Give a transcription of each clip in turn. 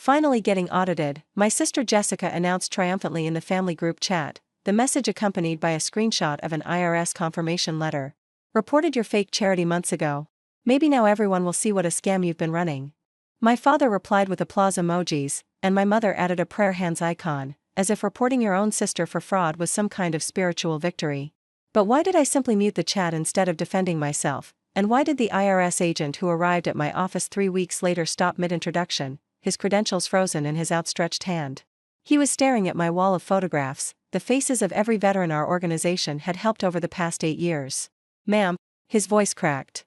Finally getting audited, my sister Jessica announced triumphantly in the family group chat, the message accompanied by a screenshot of an IRS confirmation letter. Reported your fake charity months ago. Maybe now everyone will see what a scam you've been running. My father replied with applause emojis, and my mother added a prayer hands icon, as if reporting your own sister for fraud was some kind of spiritual victory. But why did I simply mute the chat instead of defending myself, and why did the IRS agent who arrived at my office 3 weeks later stop mid-introduction, his credentials frozen in his outstretched hand? He was staring at my wall of photographs, the faces of every veteran our organization had helped over the past 8 years. Ma'am, his voice cracked.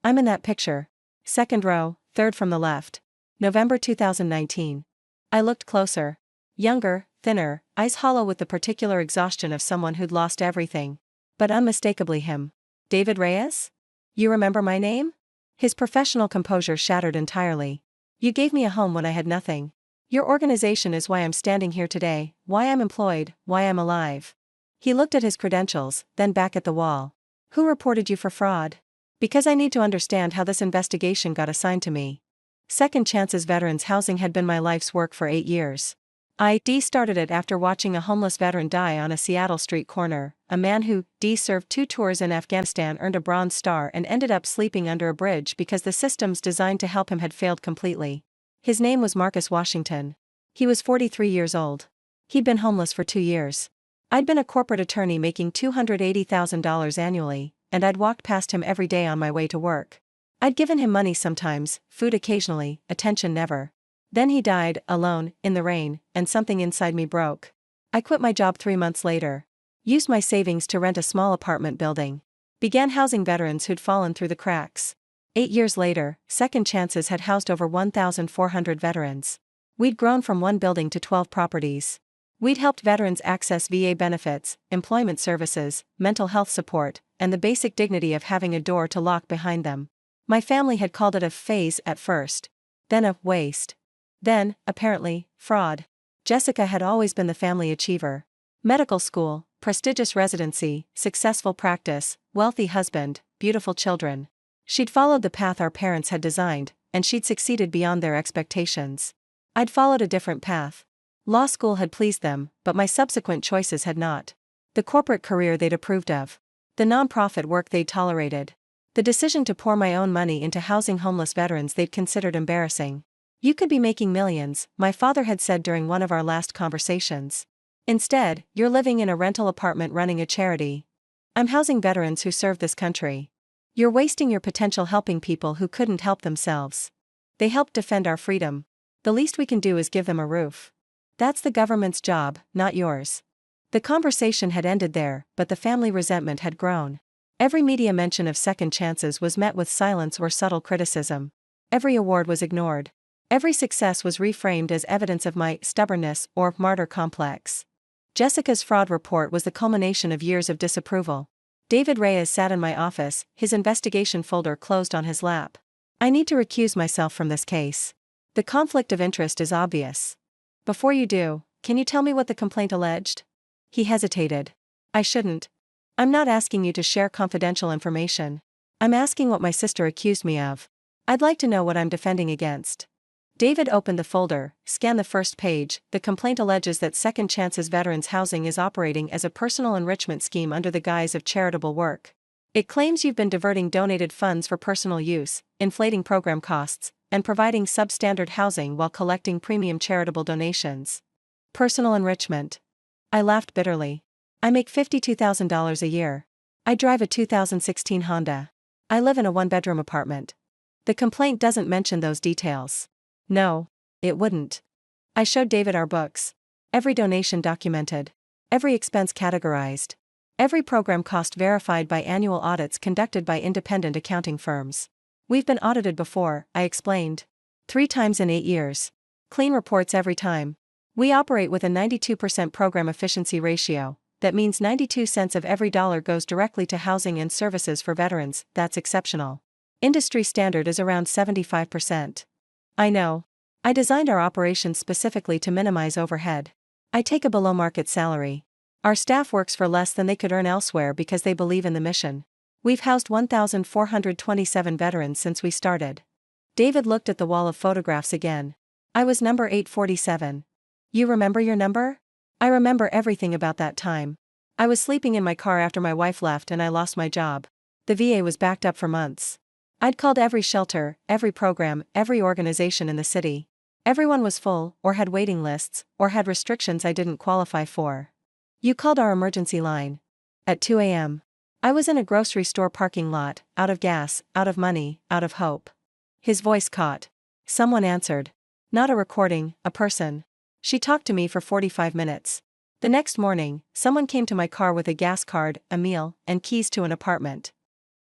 I'm in that picture. Second row, third from the left. November 2019. I looked closer. Younger, thinner, eyes hollow with the particular exhaustion of someone who'd lost everything. But unmistakably him. David Reyes? You remember my name? His professional composure shattered entirely. You gave me a home when I had nothing. Your organization is why I'm standing here today, why I'm employed, why I'm alive. He looked at his credentials, then back at the wall. Who reported you for fraud? Because I need to understand how this investigation got assigned to me. Second Chances Veterans Housing had been my life's work for 8 years. I started it after watching a homeless veteran die on a Seattle street corner, a man who served 2 tours in Afghanistan, earned a Bronze Star and ended up sleeping under a bridge because the systems designed to help him had failed completely. His name was Marcus Washington. He was 43 years old. He'd been homeless for 2 years. I'd been a corporate attorney making $280,000 annually, and I'd walked past him every day on my way to work. I'd given him money sometimes, food occasionally, attention never. Then he died, alone, in the rain, and something inside me broke. I quit my job 3 months later. Used my savings to rent a small apartment building. Began housing veterans who'd fallen through the cracks. 8 years later, Second Chances had housed over 1,400 veterans. We'd grown from 1 building to 12 properties. We'd helped veterans access VA benefits, employment services, mental health support, and the basic dignity of having a door to lock behind them. My family had called it a phase at first. Then a waste. Then, apparently, fraud. Jessica had always been the family achiever. Medical school, prestigious residency, successful practice, wealthy husband, beautiful children. She'd followed the path our parents had designed, and she'd succeeded beyond their expectations. I'd followed a different path. Law school had pleased them, but my subsequent choices had not. The corporate career they'd approved of. The nonprofit work they'd tolerated. The decision to pour my own money into housing homeless veterans they'd considered embarrassing. You could be making millions, my father had said during one of our last conversations. Instead, you're living in a rental apartment running a charity. I'm housing veterans who serve this country. You're wasting your potential helping people who couldn't help themselves. They helped defend our freedom. The least we can do is give them a roof. That's the government's job, not yours. The conversation had ended there, but the family resentment had grown. Every media mention of Second Chances was met with silence or subtle criticism. Every award was ignored. Every success was reframed as evidence of my stubbornness or martyr complex. Jessica's fraud report was the culmination of years of disapproval. David Reyes sat in my office, his investigation folder closed on his lap. I need to recuse myself from this case. The conflict of interest is obvious. Before you do, can you tell me what the complaint alleged? He hesitated. I shouldn't. I'm not asking you to share confidential information. I'm asking what my sister accused me of. I'd like to know what I'm defending against. David opened the folder, scanned the first page. The complaint alleges that Second Chances Veterans Housing is operating as a personal enrichment scheme under the guise of charitable work. It claims you've been diverting donated funds for personal use, inflating program costs, and providing substandard housing while collecting premium charitable donations. Personal enrichment. I laughed bitterly. I make $52,000 a year. I drive a 2016 Honda. I live in a 1-bedroom apartment. The complaint doesn't mention those details. No, it wouldn't. I showed David our books. Every donation documented. Every expense categorized. Every program cost verified by annual audits conducted by independent accounting firms. We've been audited before, I explained. 3 times in 8 years. Clean reports every time. We operate with a 92% program efficiency ratio. That means 92 cents of every dollar goes directly to housing and services for veterans. That's exceptional. Industry standard is around 75%. I know. I designed our operations specifically to minimize overhead. I take a below-market salary. Our staff works for less than they could earn elsewhere because they believe in the mission. We've housed 1,427 veterans since we started. David looked at the wall of photographs again. I was number 847. You remember your number? I remember everything about that time. I was sleeping in my car after my wife left and I lost my job. The VA was backed up for months. I'd called every shelter, every program, every organization in the city. Everyone was full, or had waiting lists, or had restrictions I didn't qualify for. You called our emergency line. At 2 a.m. I was in a grocery store parking lot, out of gas, out of money, out of hope. His voice caught. Someone answered. Not a recording, a person. She talked to me for 45 minutes. The next morning, someone came to my car with a gas card, a meal, and keys to an apartment.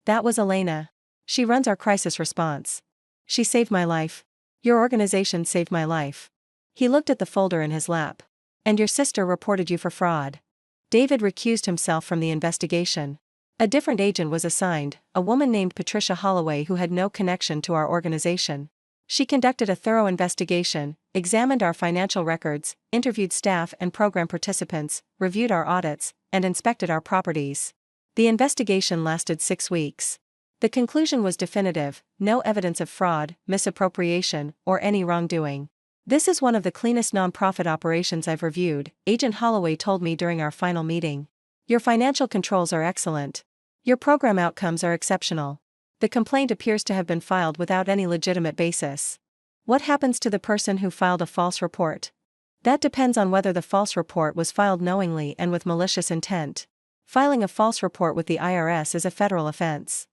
That was Elena. She runs our crisis response. She saved my life. Your organization saved my life. He looked at the folder in his lap. And your sister reported you for fraud. David recused himself from the investigation. A different agent was assigned, a woman named Patricia Holloway who had no connection to our organization. She conducted a thorough investigation, examined our financial records, interviewed staff and program participants, reviewed our audits, and inspected our properties. The investigation lasted 6 weeks. The conclusion was definitive: no evidence of fraud, misappropriation, or any wrongdoing. This is one of the cleanest nonprofit operations I've reviewed, Agent Holloway told me during our final meeting. Your financial controls are excellent. Your program outcomes are exceptional. The complaint appears to have been filed without any legitimate basis. What happens to the person who filed a false report? That depends on whether the false report was filed knowingly and with malicious intent. Filing a false report with the IRS is a federal offense.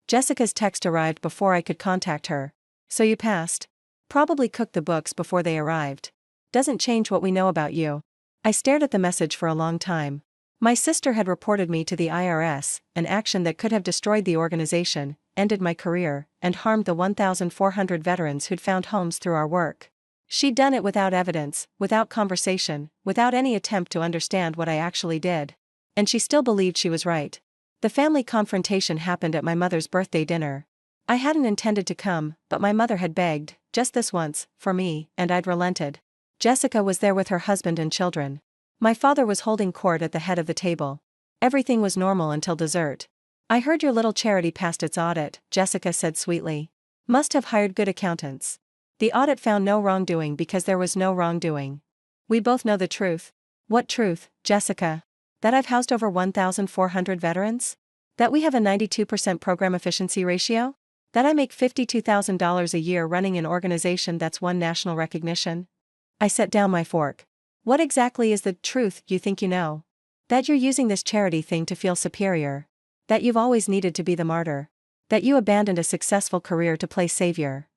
Jessica's text arrived before I could contact her. So you passed. Probably cooked the books before they arrived. Doesn't change what we know about you. I stared at the message for a long time. My sister had reported me to the IRS, an action that could have destroyed the organization, ended my career, and harmed the 1,400 veterans who'd found homes through our work. She'd done it without evidence, without conversation, without any attempt to understand what I actually did. And she still believed she was right. The family confrontation happened at my mother's birthday dinner. I hadn't intended to come, but my mother had begged, just this once, for me, and I'd relented. Jessica was there with her husband and children. My father was holding court at the head of the table. Everything was normal until dessert. I heard your little charity passed its audit, Jessica said sweetly. Must have hired good accountants. The audit found no wrongdoing because there was no wrongdoing. We both know the truth. What truth, Jessica? That I've housed over 1,400 veterans? That we have a 92% program efficiency ratio? That I make $52,000 a year running an organization that's won national recognition? I set down my fork. What exactly is the truth you think you know? That you're using this charity thing to feel superior. That you've always needed to be the martyr. That you abandoned a successful career to play savior.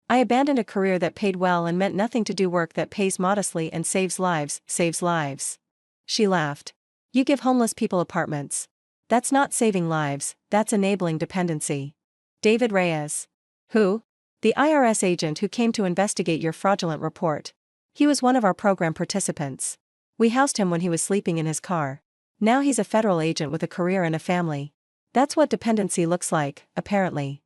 I abandoned a career that paid well and meant nothing to do work that pays modestly and saves lives, saves lives. She laughed. You give homeless people apartments. That's not saving lives, that's enabling dependency. David Reyes. Who? The IRS agent who came to investigate your fraudulent report. He was one of our program participants. We housed him when he was sleeping in his car. Now he's a federal agent with a career and a family. That's what dependency looks like, apparently.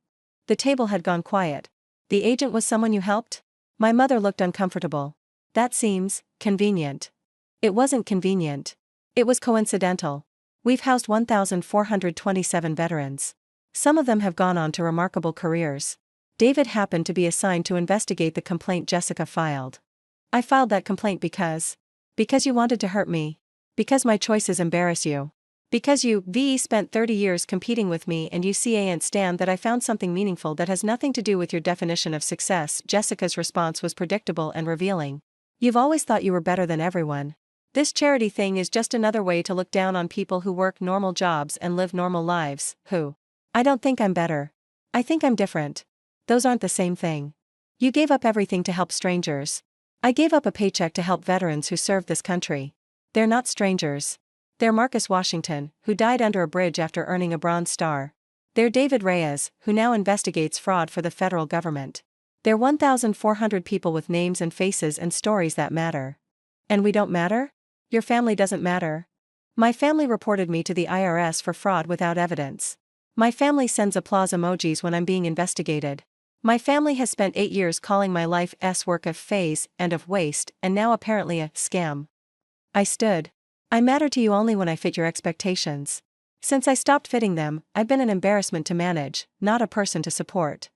The table had gone quiet. The agent was someone you helped? My mother looked uncomfortable. That seems convenient. It wasn't convenient. It was coincidental. We've housed 1,427 veterans. Some of them have gone on to remarkable careers. David happened to be assigned to investigate the complaint Jessica filed. I filed that complaint because you wanted to hurt me. Because my choices embarrass you. Because you, VE, spent 30 years competing with me and you can't stand that I found something meaningful that has nothing to do with your definition of success. Jessica's response was predictable and revealing. You've always thought you were better than everyone. This charity thing is just another way to look down on people who work normal jobs and live normal lives, who. I don't think I'm better. I think I'm different. Those aren't the same thing. You gave up everything to help strangers. I gave up a paycheck to help veterans who served this country. They're not strangers. They're Marcus Washington, who died under a bridge after earning a Bronze Star. They're David Reyes, who now investigates fraud for the federal government. They're 1,400 people with names and faces and stories that matter. And we don't matter? Your family doesn't matter? My family reported me to the IRS for fraud without evidence. My family sends applause emojis when I'm being investigated. My family has spent 8 years calling my life's work a phase and of waste, and now apparently a scam. I stood. I matter to you only when I fit your expectations. Since I stopped fitting them, I've been an embarrassment to manage, not a person to support.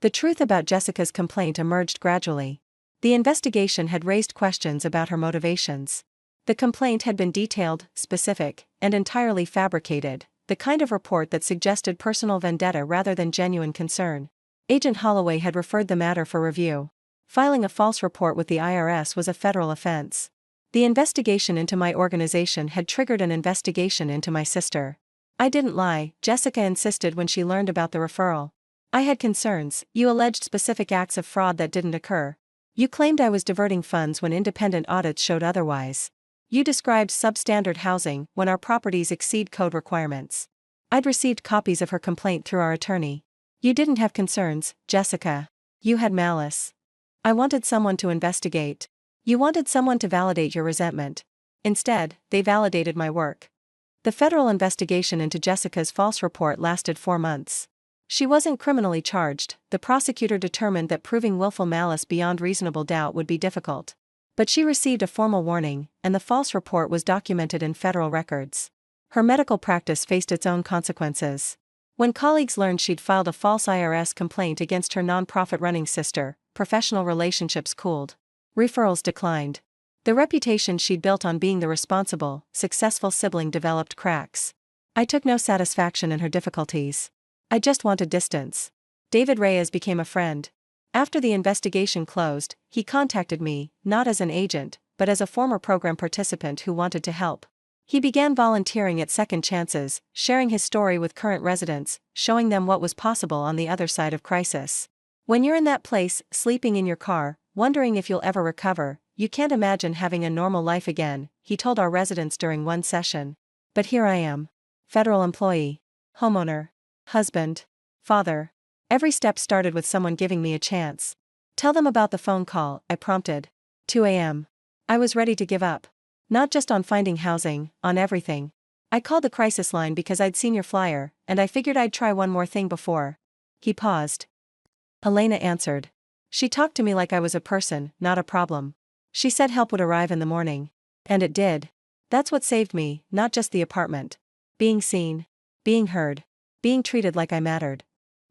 The truth about Jessica's complaint emerged gradually. The investigation had raised questions about her motivations. The complaint had been detailed, specific, and entirely fabricated, the kind of report that suggested personal vendetta rather than genuine concern. Agent Holloway had referred the matter for review. Filing a false report with the IRS was a federal offense. The investigation into my organization had triggered an investigation into my sister. I didn't lie, Jessica insisted when she learned about the referral. I had concerns. You alleged specific acts of fraud that didn't occur. You claimed I was diverting funds when independent audits showed otherwise. You described substandard housing when our properties exceed code requirements. I'd received copies of her complaint through our attorney. You didn't have concerns, Jessica. You had malice. I wanted someone to investigate. You wanted someone to validate your resentment. Instead, they validated my work. The federal investigation into Jessica's false report lasted 4 months. She wasn't criminally charged. The prosecutor determined that proving willful malice beyond reasonable doubt would be difficult. But she received a formal warning, and the false report was documented in federal records. Her medical practice faced its own consequences. When colleagues learned she'd filed a false IRS complaint against her nonprofit-running sister, professional relationships cooled. Referrals declined. The reputation she'd built on being the responsible, successful sibling developed cracks. I took no satisfaction in her difficulties. I just wanted distance. David Reyes became a friend. After the investigation closed, he contacted me, not as an agent, but as a former program participant who wanted to help. He began volunteering at Second Chances, sharing his story with current residents, showing them what was possible on the other side of crisis. When you're in that place, sleeping in your car, wondering if you'll ever recover, you can't imagine having a normal life again, he told our residents during one session. But here I am. Federal employee. Homeowner. Husband. Father. Every step started with someone giving me a chance. Tell them about the phone call, I prompted. 2 a.m. I was ready to give up. Not just on finding housing, on everything. I called the crisis line because I'd seen your flyer, and I figured I'd try one more thing before. He paused. Elena answered. She talked to me like I was a person, not a problem. She said help would arrive in the morning. And it did. That's what saved me, not just the apartment. Being seen. Being heard. Being treated like I mattered.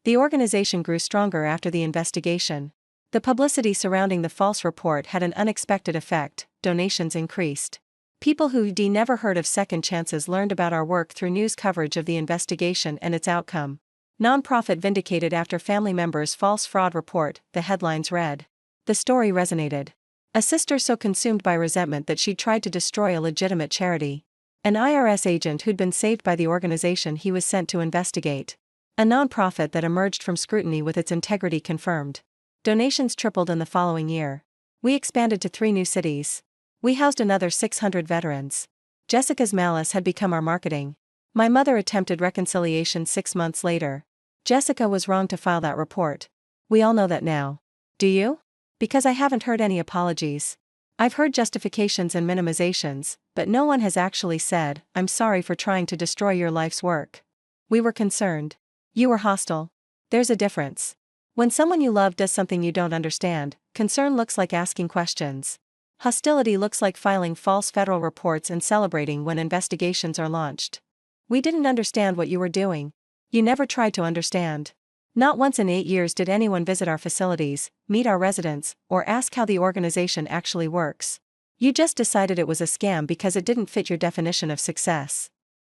The organization grew stronger after the investigation. The publicity surrounding the false report had an unexpected effect. Donations increased. People who'd never heard of Second Chances learned about our work through news coverage of the investigation and its outcome. Nonprofit vindicated after family member's false fraud report, the headlines read. The story resonated. A sister so consumed by resentment that she'd tried to destroy a legitimate charity. An IRS agent who'd been saved by the organization he was sent to investigate. A nonprofit that emerged from scrutiny with its integrity confirmed. Donations tripled in the following year. We expanded to 3 new cities. We housed another 600 veterans. Jessica's malice had become our marketing. My mother attempted reconciliation 6 months later. Jessica was wrong to file that report. We all know that now. Do you? Because I haven't heard any apologies. I've heard justifications and minimizations, but no one has actually said, I'm sorry for trying to destroy your life's work. We were concerned. You were hostile. There's a difference. When someone you love does something you don't understand, concern looks like asking questions. Hostility looks like filing false federal reports and celebrating when investigations are launched. We didn't understand what you were doing. You never tried to understand. Not once in 8 years did anyone visit our facilities, meet our residents, or ask how the organization actually works. You just decided it was a scam because it didn't fit your definition of success.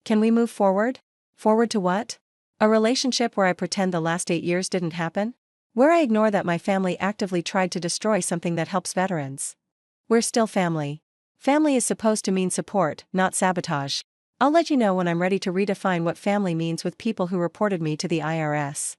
Can we move forward? Forward to what? A relationship where I pretend the last 8 years didn't happen? Where I ignore that my family actively tried to destroy something that helps veterans? We're still family. Family is supposed to mean support, not sabotage. I'll let you know when I'm ready to redefine what family means with people who reported me to the IRS.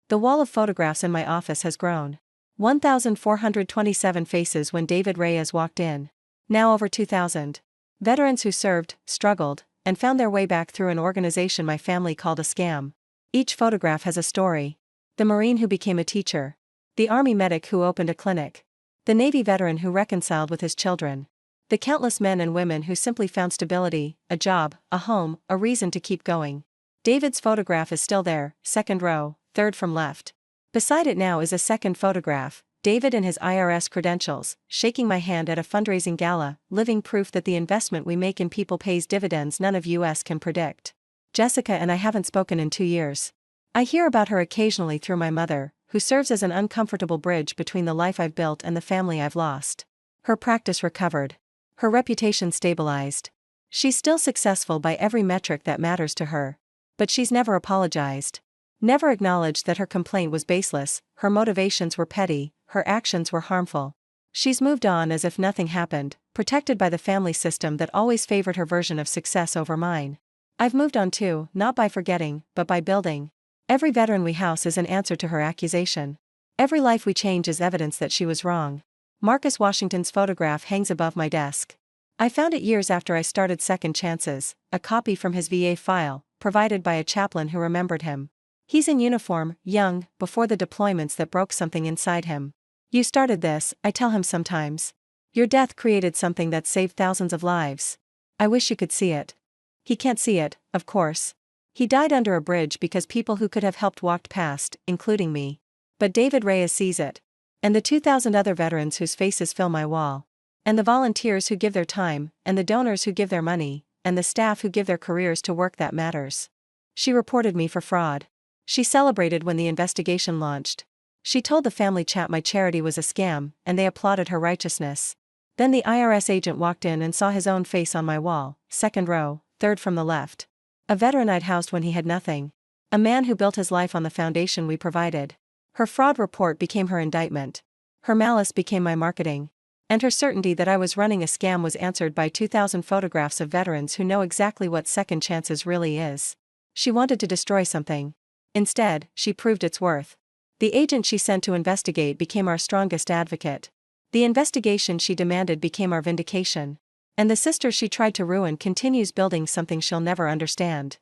The wall of photographs in my office has grown. 1,427 faces when David Reyes walked in. Now over 2,000. Veterans who served, struggled, and found their way back through an organization my family called a scam. Each photograph has a story. The Marine who became a teacher. The Army medic who opened a clinic. The Navy veteran who reconciled with his children. The countless men and women who simply found stability, a job, a home, a reason to keep going. David's photograph is still there, second row, third from left. Beside it now is a second photograph, David and his IRS credentials, shaking my hand at a fundraising gala, living proof that the investment we make in people pays dividends none of us can predict. Jessica and I haven't spoken in 2 years. I hear about her occasionally through my mother, who serves as an uncomfortable bridge between the life I've built and the family I've lost. Her practice recovered. Her reputation stabilized. She's still successful by every metric that matters to her. But she's never apologized. Never acknowledged that her complaint was baseless, her motivations were petty, her actions were harmful. She's moved on as if nothing happened, protected by the family system that always favored her version of success over mine. I've moved on too, not by forgetting, but by building. Every veteran we house is an answer to her accusation. Every life we change is evidence that she was wrong. Marcus Washington's photograph hangs above my desk. I found it years after I started Second Chances, a copy from his VA file, provided by a chaplain who remembered him. He's in uniform, young, before the deployments that broke something inside him. You started this, I tell him sometimes. Your death created something that saved thousands of lives. I wish you could see it. He can't see it, of course. He died under a bridge because people who could have helped walked past, including me. But David Reyes sees it. And the 2,000 other veterans whose faces fill my wall. And the volunteers who give their time, and the donors who give their money, and the staff who give their careers to work that matters. She reported me for fraud. She celebrated when the investigation launched. She told the family chat my charity was a scam, and they applauded her righteousness. Then the IRS agent walked in and saw his own face on my wall, second row, third from the left. A veteran I'd housed when he had nothing. A man who built his life on the foundation we provided. Her fraud report became her indictment. Her malice became my marketing. And her certainty that I was running a scam was answered by 2,000 photographs of veterans who know exactly what Second Chances really is. She wanted to destroy something. Instead, she proved its worth. The agent she sent to investigate became our strongest advocate. The investigation she demanded became our vindication. And the sister she tried to ruin continues building something she'll never understand.